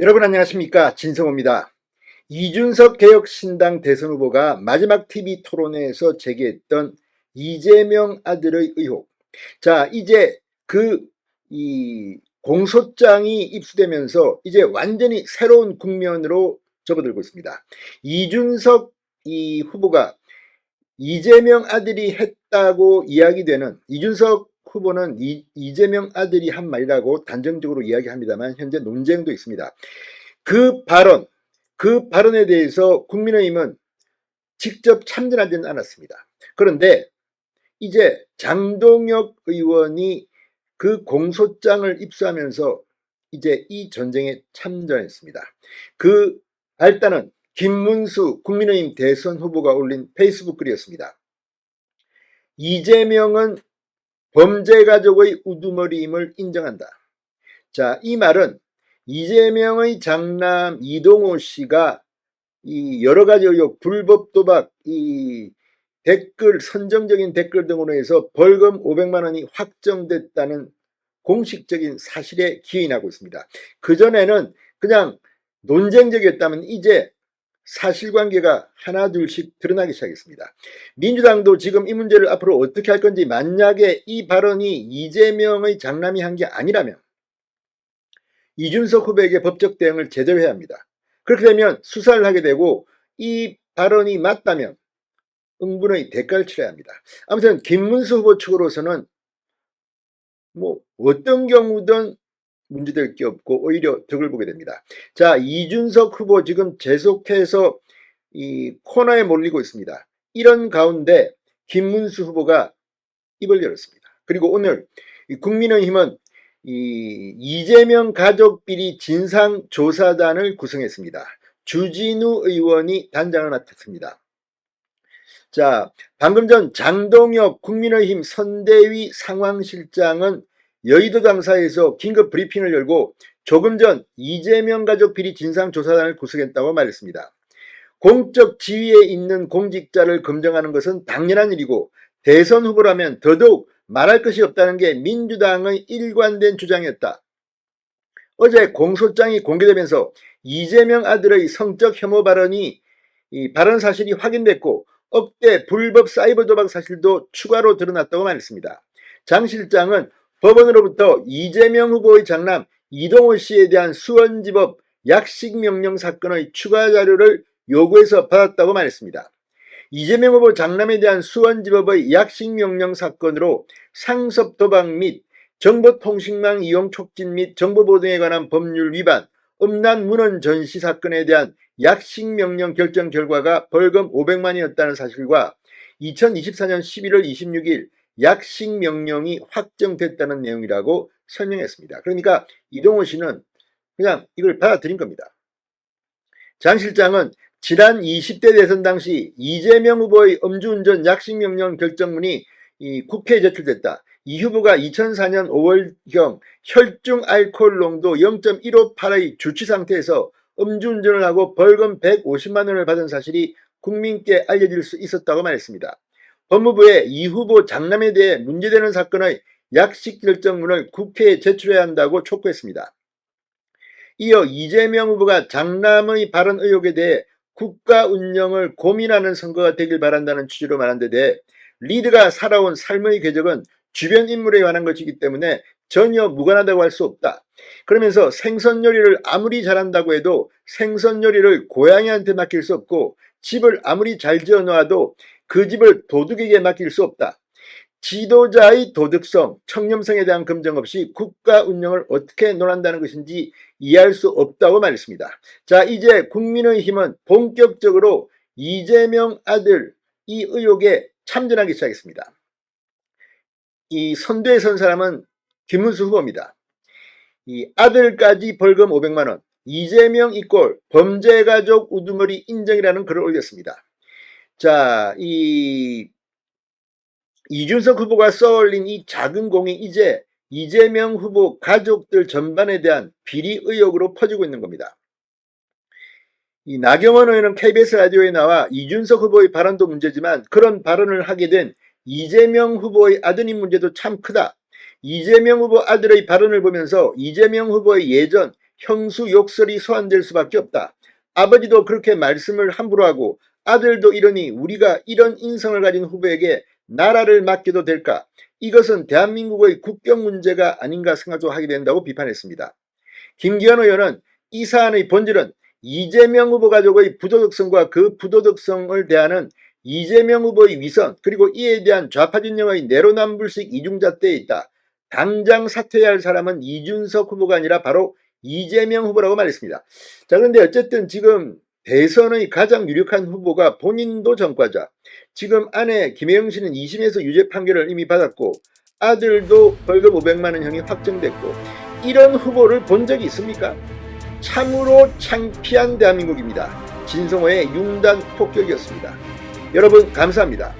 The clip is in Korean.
여러분 안녕하십니까, 진성호입니다. 이준석 개혁신당 대선 후보가 마지막 TV 토론회에서 제기했던 이재명 아들의 의혹. 자, 이제 이 공소장이 입수되면서 이제 완전히 새로운 국면으로 접어들고 있습니다. 이준석 후보가 이재명 아들이 했다고 이야기되는, 이준석 후보는 이재명 아들이 한 말이라고 단정적으로 이야기합니다만 현재 논쟁도 있습니다. 그 발언에 대해서 국민의힘은 직접 참전하지는 않았습니다. 그런데 이제 장동혁 의원이 그 공소장을 입수하면서 이제 이 전쟁에 참전했습니다. 그 발단은 김문수 국민의힘 대선 후보가 올린 페이스북 글이었습니다. 이재명은 범죄가족의 우두머리임을 인정한다. 자, 이 말은 이재명의 장남 이동호 씨가 이 여러 가지 의혹, 불법 도박, 이 선정적인 댓글 등으로 해서 벌금 500만 원이 확정됐다는 공식적인 사실에 기인하고 있습니다. 그전에는 그냥 논쟁적이었다면 이제 사실관계가 하나둘씩 드러나기 시작했습니다. 민주당도 지금 이 문제를 앞으로 어떻게 할 건지, 만약에 이 발언이 이재명의 장남이 한 게 아니라면 이준석 후보에게 법적 대응을 제대로 해야 합니다. 그렇게 되면 수사를 하게 되고 이 발언이 맞다면 응분의 대가를 치러야 합니다. 아무튼 김문수 후보 측으로서는 어떤 경우든 문제될 게 없고 오히려 덕을 보게 됩니다. 자, 이준석 후보 지금 계속해서 이 코너에 몰리고 있습니다. 이런 가운데 김문수 후보가 입을 열었습니다. 그리고 오늘 국민의힘은 이재명 가족비리 진상조사단을 구성했습니다. 주진우 의원이 단장을 맡았습니다. 자, 방금 전 장동혁 국민의힘 선대위 상황실장은 여의도 당사에서 긴급 브리핑을 열고 조금 전 이재명 가족 비리 진상조사단을 구성했다고 말했습니다. 공적 지위에 있는 공직자를 검증하는 것은 당연한 일이고 대선 후보라면 더더욱 말할 것이 없다는 게 민주당의 일관된 주장이었다. 어제 공소장이 공개되면서 이재명 아들의 성적 혐오 발언이 발언 사실이 확인됐고 억대 불법 사이버 도박 사실도 추가로 드러났다고 말했습니다. 장 실장은 법원으로부터 이재명 후보의 장남 이동호 씨에 대한 수원지법 약식명령 사건의 추가 자료를 요구해서 받았다고 말했습니다. 이재명 후보 장남에 대한 수원지법의 약식명령 사건으로 상습 도박 및 정보통신망 이용 촉진 및 정보보호 등에 관한 법률 위반, 음란 문헌 전시 사건에 대한 약식명령 결정 결과가 벌금 500만이었다는 사실과 2024년 11월 26일 약식명령이 확정됐다는 내용이라고 설명했습니다. 그러니까 이동호 씨는 그냥 이걸 받아들인 겁니다. 장 실장은 지난 20대 대선 당시 이재명 후보의 음주운전 약식명령 결정문이 국회에 제출됐다. 이 후보가 2004년 5월경 혈중 알코올 농도 0.158의 주치 상태에서 음주운전을 하고 벌금 150만 원을 받은 사실이 국민께 알려질 수 있었다고 말했습니다. 법무부에 이 후보 장남에 대해 문제되는 사건의 약식 결정문을 국회에 제출해야 한다고 촉구했습니다. 이어 이재명 후보가 장남의 발언 의혹에 대해 국가 운영을 고민하는 선거가 되길 바란다는 취지로 말한 데 대해 리드가 살아온 삶의 궤적은 주변 인물에 관한 것이기 때문에 전혀 무관하다고 할 수 없다. 그러면서 생선 요리를 아무리 잘한다고 해도 생선 요리를 고양이한테 맡길 수 없고 집을 아무리 잘 지어 놓아도 그 집을 도둑에게 맡길 수 없다. 지도자의 도덕성, 청렴성에 대한 검증 없이 국가 운영을 어떻게 논한다는 것인지 이해할 수 없다고 말했습니다. 자, 이제 국민의힘은 본격적으로 이재명 아들 이 의혹에 참전하기 시작했습니다. 이 선두에 선 사람은 김문수 후보입니다. 이 아들까지 벌금 500만 원, 이재명 이꼴 범죄가족 우두머리 인정이라는 글을 올렸습니다. 자, 이준석 후보가 써올린 이 작은 공이 이제 이재명 후보 가족들 전반에 대한 비리 의혹으로 퍼지고 있는 겁니다. 이 나경원 의원은 KBS 라디오에 나와 이준석 후보의 발언도 문제지만 그런 발언을 하게 된 이재명 후보의 아드님 문제도 참 크다. 이재명 후보 아들의 발언을 보면서 이재명 후보의 예전 형수 욕설이 소환될 수밖에 없다. 아버지도 그렇게 말씀을 함부로 하고 아들도 이러니 우리가 이런 인성을 가진 후보에게 나라를 맡겨도 될까? 이것은 대한민국의 국경 문제가 아닌가 생각도 하게 된다고 비판했습니다. 김기현 의원은 이 사안의 본질은 이재명 후보 가족의 부도덕성과 그 부도덕성을 대하는 이재명 후보의 위선 그리고 이에 대한 좌파 진영의 내로남불식 이중잣대에 있다. 당장 사퇴해야 할 사람은 이준석 후보가 아니라 바로 이재명 후보라고 말했습니다. 자, 그런데 어쨌든 지금 대선의 가장 유력한 후보가 본인도 전과자, 지금 아내 김혜영 씨는 2심에서 유죄 판결을 이미 받았고 아들도 벌금 500만 원 형이 확정됐고 이런 후보를 본 적이 있습니까? 참으로 창피한 대한민국입니다. 진성호의 융단 폭격이었습니다. 여러분 감사합니다.